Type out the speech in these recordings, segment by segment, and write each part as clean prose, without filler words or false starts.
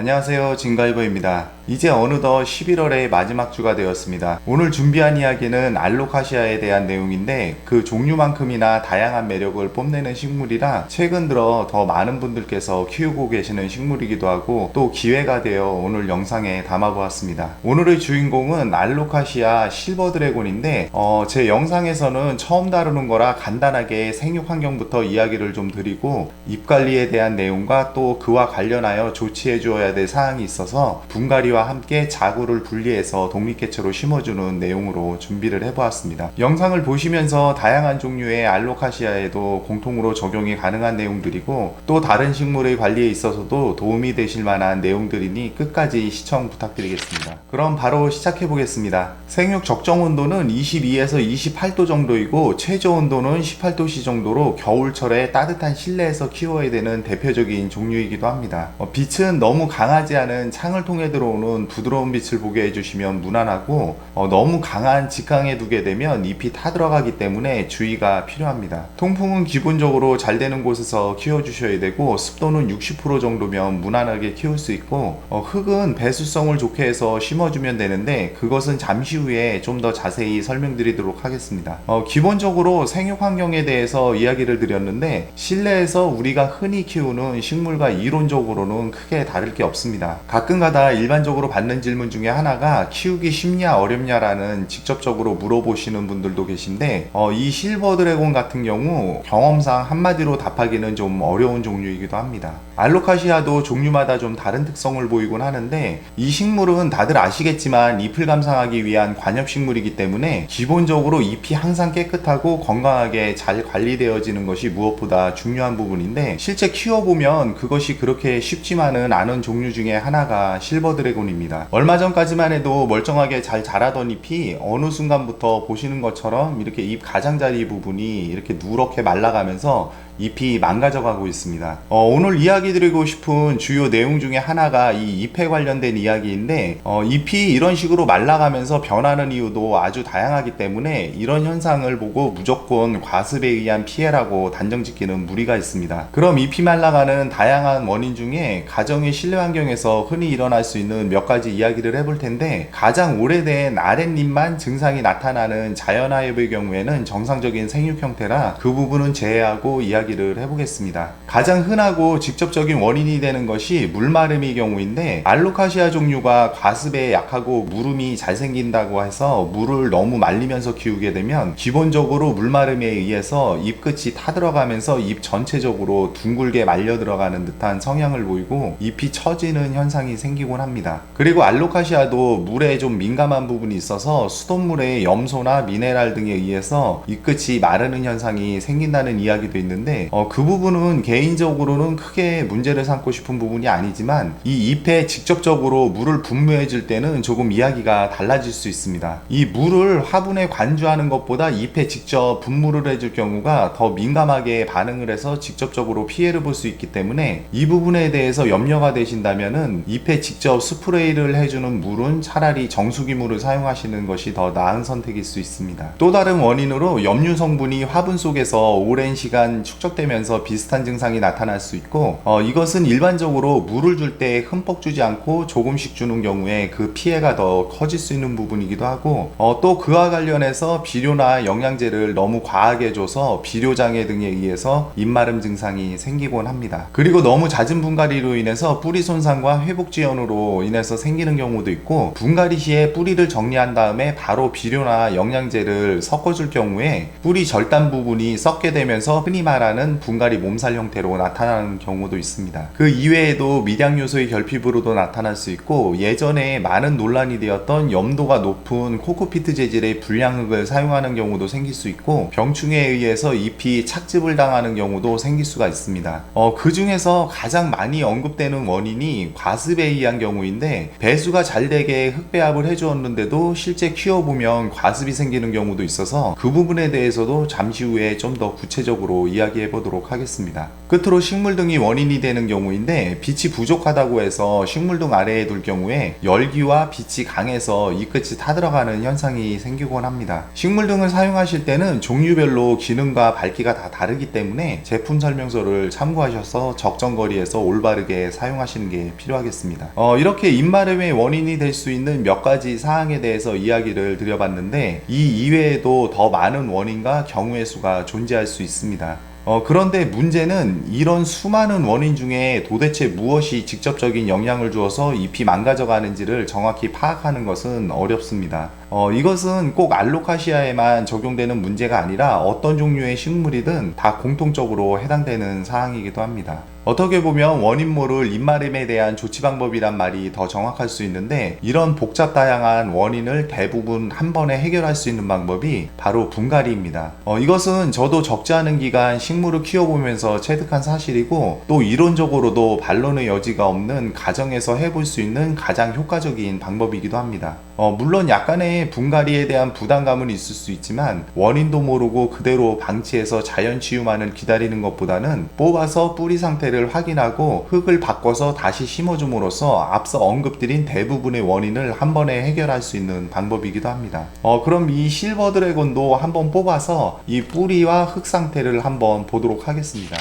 안녕하세요, 진가이버입니다. 이제 어느덧 11월의 마지막 주가 되었습니다. 오늘 준비한 이야기는 알로카시아에 대한 내용인데 그 종류만큼이나 다양한 매력을 뽐내는 식물이라 최근 들어 더 많은 분들께서 키우고 계시는 식물이기도 하고 또 기회가 되어 오늘 영상에 담아보았습니다. 오늘의 주인공은 알로카시아 실버 드래곤인데 제 영상에서는 처음 다루는 거라 간단하게 생육 환경부터 이야기를 좀 드리고 잎 관리에 대한 내용과 또 그와 관련하여 조치해 주어야 될 사항이 있어서 분갈이와 함께 자구를 분리해서 독립개체로 심어주는 내용으로 준비를 해보았습니다. 영상을 보시면서 다양한 종류의 알로카시아에도 공통으로 적용이 가능한 내용들이고 또 다른 식물의 관리에 있어서도 도움이 되실 만한 내용들이니 끝까지 시청 부탁드리겠습니다. 그럼 바로 시작해 보겠습니다. 생육 적정 온도는 22에서 28도 정도이고 최저 온도는 18도씨 정도로 겨울철에 따뜻한 실내에서 키워야 되는 대표적인 종류이기도 합니다. 빛은 너무 강하지 않은 창을 통해 들어오는 부드러운 빛을 보게 해주시면 무난하고 너무 강한 직광에 두게 되면 잎이 타들어가기 때문에 주의가 필요합니다. 통풍은 기본적으로 잘 되는 곳에서 키워주셔야 되고 습도는 60% 정도면 무난하게 키울 수 있고 흙은 배수성을 좋게 해서 심어주면 되는데 그것은 잠시 후에 좀 더 자세히 설명드리도록 하겠습니다. 기본적으로 생육 환경에 대해서 이야기를 드렸는데 실내에서 우리가 흔히 키우는 식물과 이론적으로는 크게 다를 게 없습니다. 가끔가다 일반적으로 받는 질문 중에 하나가 키우기 쉽냐 어렵냐라는 직접적으로 물어보시는 분들도 계신데 이 실버 드래곤 같은 경우 경험상 한마디로 답하기는 좀 어려운 종류이기도 합니다. 알로카시아도 종류마다 좀 다른 특성을 보이곤 하는데 이 식물은 다들 아시겠지만 잎을 감상하기 위한 관엽식물이기 때문에 기본적으로 잎이 항상 깨끗하고 건강하게 잘 관리되어지는 것이 무엇보다 중요한 부분인데 실제 키워보면 그것이 그렇게 쉽지만은 않은 종류 중에 하나가 실버 드래곤입니다. 얼마 전까지만 해도 멀쩡하게 잘 자라던 잎이 어느 순간부터 보시는 것처럼 이렇게 잎 가장자리 부분이 이렇게 누렇게 말라가면서 잎이 망가져가고 있습니다. 오늘 이야기 드리고 싶은 주요 내용 중에 하나가 이 잎에 관련된 이야기인데 잎이 이런 식으로 말라가면서 변하는 이유도 아주 다양하기 때문에 이런 현상을 보고 무조건 과습에 의한 피해라고 단정짓기는 무리가 있습니다. 그럼 잎이 말라가는 다양한 원인 중에 가정의 실내 환경에서 흔히 일어날 수 있는 몇 가지 이야기를 해볼 텐데 가장 오래된 아랫잎만 증상이 나타나는 자연하엽의 경우에는 정상적인 생육 형태라 그 부분은 제외하고 이야기를 해보겠습니다. 가장 흔하고 직접적인 원인이 되는 것이 물마름의 경우인데 알로카시아 종류가 과습에 약하고 무름이 잘 생긴다고 해서 물을 너무 말리면서 키우게 되면 기본적으로 물마름에 의해서 잎 끝이 타들어가면서 잎 전체적으로 둥글게 말려 들어가는 듯한 성향을 보이고 잎이 처지는 현상이 생기곤 합니다. 그리고 알로카시아도 물에 좀 민감한 부분이 있어서 수돗물에 염소나 미네랄 등에 의해서 잎 끝이 마르는 현상이 생긴다는 이야기도 있는데 그 부분은 개인적으로는 크게 문제를 삼고 싶은 부분이 아니지만 이 잎에 직접적으로 물을 분무해 줄 때는 조금 이야기가 달라질 수 있습니다. 이 물을 화분에 관주하는 것보다 잎에 직접 분무를 해줄 경우가 더 민감하게 반응을 해서 직접적으로 피해를 볼 수 있기 때문에 이 부분에 대해서 염려가 되신다면은 잎에 직접 스프레이를 해주는 물은 차라리 정수기물을 사용하시는 것이 더 나은 선택일 수 있습니다. 또 다른 원인으로 염류 성분이 화분 속에서 오랜 시간 축적되면서 비슷한 증상이 나타날 수 있고 이것은 일반적으로 물을 줄 때 흠뻑 주지 않고 조금씩 주는 경우에 그 피해가 더 커질 수 있는 부분이기도 하고 또 그와 관련해서 비료나 영양제를 너무 과하게 줘서 비료장애 등에 의해서 잎마름 증상이 생기곤 합니다. 그리고 너무 잦은 분갈이로 인해서 뿌리 손상과 회복 지연으로 인해서 생기는 경우도 있고 분갈이 시에 뿌리를 정리한 다음에 바로 비료나 영양제를 섞어줄 경우에 뿌리 절단 부분이 썩게 되면서 흔히 말하는 분갈이 몸살 형태로 나타나는 경우도 있습니다. 그 이외에도 미량 요소의 결핍으로도 나타날 수 있고 예전에 많은 논란이 되었던 염도가 높은 코코피트 재질의 불량흙을 사용하는 경우도 생길 수 있고 병충해에 의해서 잎이 착즙을 당하는 경우도 생길 수가 있습니다. 그 중에서 가장 많이 언급되는 원인이 과습에 의한 경우인데 있는데 배수가 잘 되게 흙배합을 해주었는데도 실제 키워보면 과습이 생기는 경우도 있어서 그 부분에 대해서도 잠시 후에 좀 더 구체적으로 이야기해 보도록 하겠습니다. 끝으로 식물등이 원인이 되는 경우인데 빛이 부족하다고 해서 식물등 아래에 둘 경우에 열기와 빛이 강해서 이 끝이 타들어가는 현상이 생기곤 합니다. 식물등을 사용하실 때는 종류별로 기능과 밝기가 다 다르기 때문에 제품 설명서를 참고하셔서 적정 거리에서 올바르게 사용하시는 게 필요하겠습니다. 이렇게 입마름의 원인이 될 수 있는 몇 가지 사항에 대해서 이야기를 드려봤는데 이 이외에도 더 많은 원인과 경우의 수가 존재할 수 있습니다. 그런데 문제는 이런 수많은 원인 중에 도대체 무엇이 직접적인 영향을 주어서 잎이 망가져가는지를 정확히 파악하는 것은 어렵습니다. 이것은 꼭 알로카시아에만 적용되는 문제가 아니라 어떤 종류의 식물이든 다 공통적으로 해당되는 사항이기도 합니다. 어떻게 보면 원인모를 입마름에 대한 조치 방법이란 말이 더 정확할 수 있는데 이런 복잡 다양한 원인을 대부분 한 번에 해결할 수 있는 방법이 바로 분갈이입니다. 이것은 저도 적지 않은 기간 식물을 키워보면서 체득한 사실이고 또 이론적으로도 반론의 여지가 없는 가정에서 해볼 수 있는 가장 효과적인 방법이기도 합니다. 물론 약간의 분갈이에 대한 부담감은 있을 수 있지만 원인도 모르고 그대로 방치해서 자연 치유만을 기다리는 것보다는 뽑아서 뿌리 상태를 확인하고 흙을 바꿔서 다시 심어줌으로써 앞서 언급드린 대부분의 원인을 한 번에 해결할 수 있는 방법이기도 합니다. 그럼 이 실버 드래곤도 한번 뽑아서 이 뿌리와 흙 상태를 한번 보도록 하겠습니다.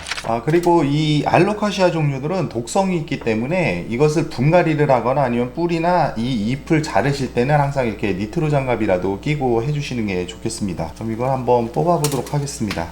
그리고 이 알로카시아 종류들은 독성이 있기 때문에 이것을 분갈이를 하거나 아니면 뿌리나 이 잎을 자르실 때는 항상 이렇게 니트로 장갑이라도 끼고 해주시는 게 좋겠습니다. 그럼 이걸 한번 뽑아 보도록 하겠습니다.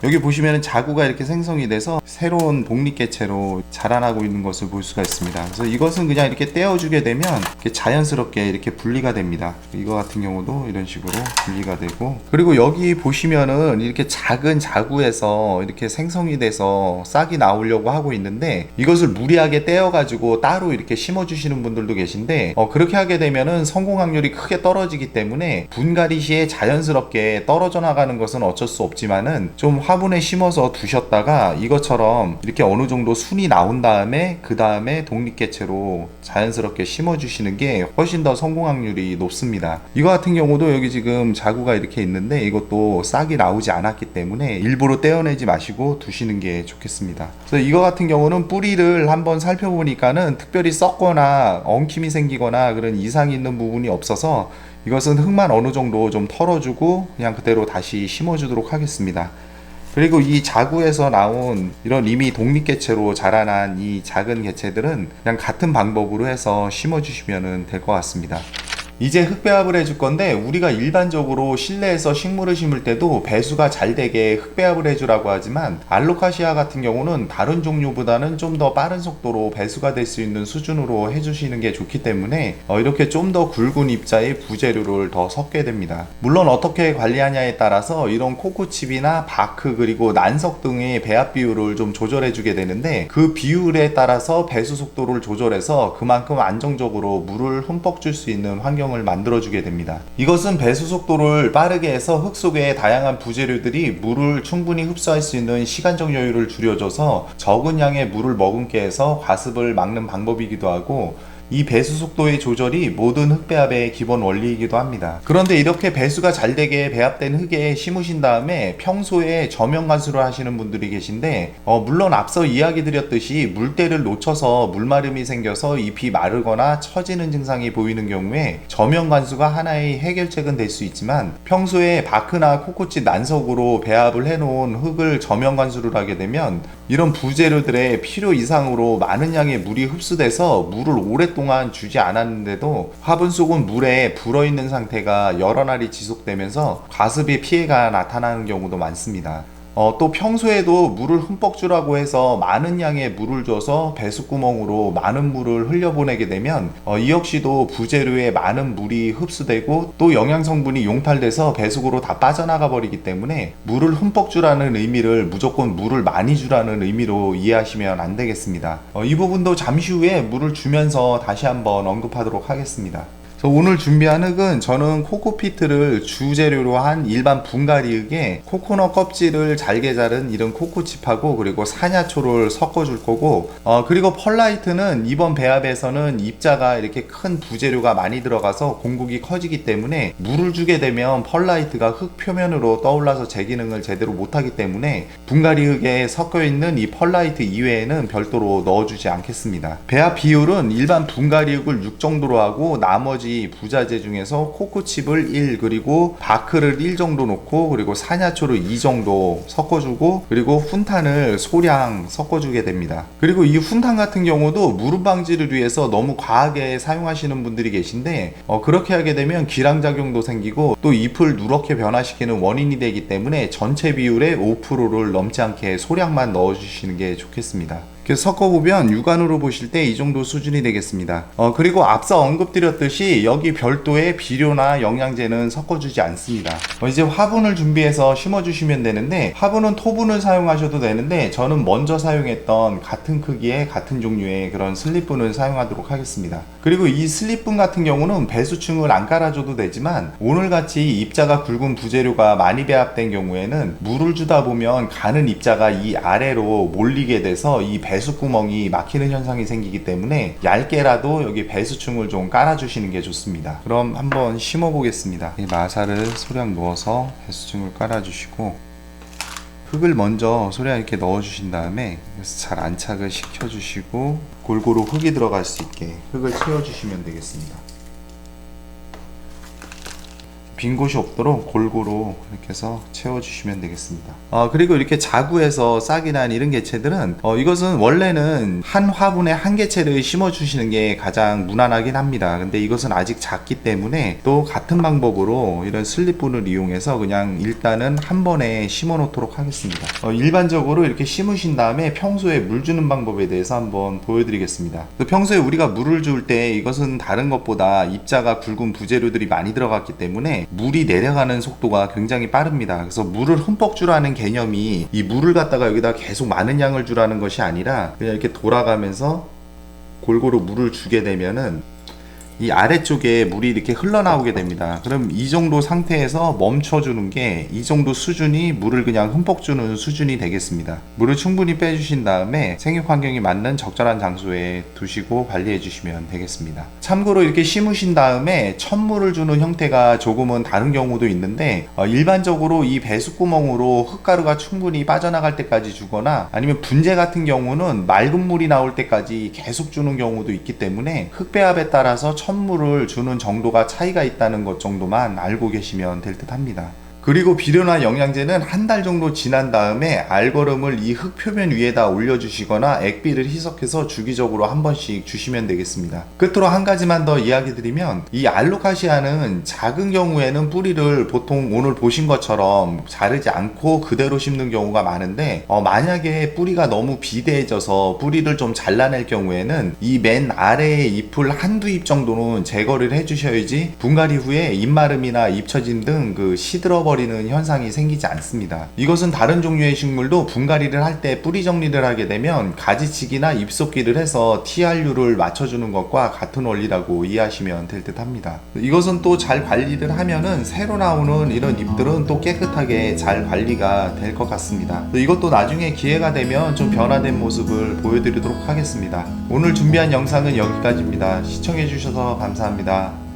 여기 보시면 자구가 이렇게 생성이 돼서 새로운 독립개체로 자라나고 있는 것을 볼 수가 있습니다. 그래서 이것은 그냥 이렇게 떼어주게 되면 이렇게 자연스럽게 이렇게 분리가 됩니다. 이거 같은 경우도 이런 식으로 분리가 되고, 그리고 여기 보시면은 이렇게 작은 자구에서 이렇게 생성이 돼서 싹이 나오려고 하고 있는데 이것을 무리하게 떼어가지고 따로 이렇게 심어주시는 분들도 계신데 그렇게 하게 되면은 성공 확률이 크게 떨어지기 때문에 분갈이 시에 자연스럽게 떨어져 나가는 것은 어쩔 수 없지만은 좀 화분에 심어서 두셨다가 이것처럼 이렇게 어느 정도 순이 나온 다음에 그 다음에 독립개체로 자연스럽게 심어주시는 게 훨씬 더 성공 확률이 높습니다. 이거 같은 경우도 여기 지금 자구가 이렇게 있는데 이것도 싹이 나오지 않았기 때문에 일부러 떼어내지 마시고 두시는 게 좋겠습니다. 그래서 이거 같은 경우는 뿌리를 한번 살펴보니까는 특별히 썩거나 엉킴이 생기거나 그런 이상이 있는 부분이 없어서 이것은 흙만 어느 정도 좀 털어주고 그냥 그대로 다시 심어주도록 하겠습니다. 그리고 이 자구에서 나온 이런 이미 독립개체로 자라난 이 작은 개체들은 그냥 같은 방법으로 해서 심어주시면 될 것 같습니다. 이제 흙배합을 해줄 건데 우리가 일반적으로 실내에서 식물을 심을 때도 배수가 잘 되게 흙배합을 해주라고 하지만 알로카시아 같은 경우는 다른 종류보다는 좀 더 빠른 속도로 배수가 될 수 있는 수준으로 해주시는 게 좋기 때문에 이렇게 좀 더 굵은 입자의 부재료를 더 섞게 됩니다. 물론 어떻게 관리하냐에 따라서 이런 코코칩이나 바크 그리고 난석 등의 배합 비율을 좀 조절해 주게 되는데 그 비율에 따라서 배수 속도를 조절해서 그만큼 안정적으로 물을 흠뻑 줄 수 있는 환경 을 만들어주게 됩니다. 이것은 배수 속도를 빠르게 해서 흙 속의 다양한 부재료들이 물을 충분히 흡수할 수 있는 시간적 여유를 줄여줘서 적은 양의 물을 머금게 해서 과습을 막는 방법이기도 하고 이 배수 속도의 조절이 모든 흙배합의 기본 원리이기도 합니다. 그런데 이렇게 배수가 잘 되게 배합된 흙에 심으신 다음에 평소에 저면 관수를 하시는 분들이 계신데 물론 앞서 이야기 드렸듯이 물때를 놓쳐서 물마름이 생겨서 잎이 마르거나 처지는 증상이 보이는 경우에 저면 관수가 하나의 해결책은 될 수 있지만 평소에 바크나 코코치 난석으로 배합을 해놓은 흙을 저면 관수를 하게 되면 이런 부재료들의 필요 이상으로 많은 양의 물이 흡수돼서 물을 오랫동안 주지 않았는데도 화분 속은 물에 불어있는 상태가 여러 날이 지속되면서 과습의 피해가 나타나는 경우도 많습니다. 또 평소에도 물을 흠뻑 주라고 해서 많은 양의 물을 줘서 배수구멍으로 많은 물을 흘려보내게 되면 이 역시도 부재료에 많은 물이 흡수되고 또 영양성분이 용탈돼서 배수구로 다 빠져나가 버리기 때문에 물을 흠뻑 주라는 의미를 무조건 물을 많이 주라는 의미로 이해하시면 안 되겠습니다. 이 부분도 잠시 후에 물을 주면서 다시 한번 언급하도록 하겠습니다. 그래서 오늘 준비한 흙은 저는 코코피트를 주재료로 한 일반 분갈이 흙에 코코넛 껍질을 잘게 자른 이런 코코칩하고 그리고 사냐초를 섞어줄 거고, 그리고 펄라이트는 이번 배합에서는 입자가 이렇게 큰 부재료가 많이 들어가서 공국이 커지기 때문에 물을 주게 되면 펄라이트가 흙 표면으로 떠올라서 제 기능을 제대로 못하기 때문에 분갈이 흙에 섞여 있는 이 펄라이트 이외에는 별도로 넣어주지 않겠습니다. 배합 비율은 일반 분갈이 흙을 6 정도로 하고 나머지 부자재 중에서 코코칩을 1 그리고 바크를 1 정도 넣고 그리고 사냐초를 2 정도 섞어주고 그리고 훈탄을 소량 섞어주게 됩니다. 그리고 이 훈탄 같은 경우도 무릎 방지를 위해서 너무 과하게 사용하시는 분들이 계신데 그렇게 하게 되면 기량작용도 생기고 또 잎을 누렇게 변화시키는 원인이 되기 때문에 전체 비율의 5%를 넘지 않게 소량만 넣어주시는 게 좋겠습니다. 그래서 섞어보면 육안으로 보실 때 이 정도 수준이 되겠습니다. 그리고 앞서 언급드렸듯이 여기 별도의 비료나 영양제는 섞어주지 않습니다. 이제 화분을 준비해서 심어주시면 되는데 화분은 토분을 사용하셔도 되는데 저는 먼저 사용했던 같은 크기의 같은 종류의 그런 슬립분을 사용하도록 하겠습니다. 그리고 이 슬립분 같은 경우는 배수층을 안 깔아줘도 되지만 오늘같이 입자가 굵은 부재료가 많이 배합된 경우에는 물을 주다 보면 가는 입자가 이 아래로 몰리게 돼서 이 배수구멍이 막히는 현상이 생기기 때문에 얇게라도 여기 배수층을 좀 깔아주시는 게 좋습니다. 그럼 한번 심어 보겠습니다. 이 마사를 소량 넣어서 배수층을 깔아주시고 흙을 먼저 소량 이렇게 넣어주신 다음에 잘 안착을 시켜주시고 골고루 흙이 들어갈 수 있게 흙을 채워주시면 되겠습니다. 빈 곳이 없도록 골고루 이렇게 해서 채워주시면 되겠습니다. 그리고 이렇게 자구에서 싹이 난 이런 개체들은 이것은 원래는 한 화분에 한 개체를 심어주시는 게 가장 무난하긴 합니다. 근데 이것은 아직 작기 때문에 또 같은 방법으로 이런 슬립분을 이용해서 그냥 일단은 한 번에 심어 놓도록 하겠습니다. 일반적으로 이렇게 심으신 다음에 평소에 물 주는 방법에 대해서 한번 보여드리겠습니다. 평소에 우리가 물을 줄 때 이것은 다른 것보다 입자가 굵은 부재료들이 많이 들어갔기 때문에 물이 내려가는 속도가 굉장히 빠릅니다. 그래서 물을 흠뻑 주라는 개념이 이 물을 갖다가 여기다 계속 많은 양을 주라는 것이 아니라 그냥 이렇게 돌아가면서 골고루 물을 주게 되면은 이 아래쪽에 물이 이렇게 흘러나오게 됩니다. 그럼 이 정도 상태에서 멈춰주는 게 이 정도 수준이 물을 그냥 흠뻑 주는 수준이 되겠습니다. 물을 충분히 빼주신 다음에 생육 환경이 맞는 적절한 장소에 두시고 관리해 주시면 되겠습니다. 참고로 이렇게 심으신 다음에 천물을 주는 형태가 조금은 다른 경우도 있는데 일반적으로 이 배수구멍으로 흙가루가 충분히 빠져나갈 때까지 주거나 아니면 분재 같은 경우는 맑은 물이 나올 때까지 계속 주는 경우도 있기 때문에 흙배합에 따라서 천물을 주는 정도가 차이가 있다는 것 정도만 알고 계시면 될 듯 합니다. 그리고 비료나 영양제는 한 달 정도 지난 다음에 알거름을 이 흙 표면 위에다 올려주시거나 액비를 희석해서 주기적으로 한 번씩 주시면 되겠습니다. 끝으로 한 가지만 더 이야기 드리면 이 알로카시아는 작은 경우에는 뿌리를 보통 오늘 보신 것처럼 자르지 않고 그대로 심는 경우가 많은데 만약에 뿌리가 너무 비대해져서 뿌리를 좀 잘라낼 경우에는 이 맨 아래의 잎을 한두 잎 정도는 제거를 해주셔야지 분갈이 후에 잎마름이나 잎처짐 등 그 시들어버리는 현상이 생기지 않습니다. 이것은 다른 종류의 식물도 분갈이를 할 때 뿌리 정리를 하게 되면 가지치기나 잎속기를 해서 TRU를 맞춰주는 것과 같은 원리라고 이해하시면 될 듯 합니다. 이것은 또 잘 관리를 하면은 새로 나오는 이런 잎들은 또 깨끗하게 잘 관리가 될 것 같습니다. 이것도 나중에 기회가 되면 좀 변화된 모습을 보여드리도록 하겠습니다. 오늘 준비한 영상은 여기까지입니다. 시청해주셔서 감사합니다.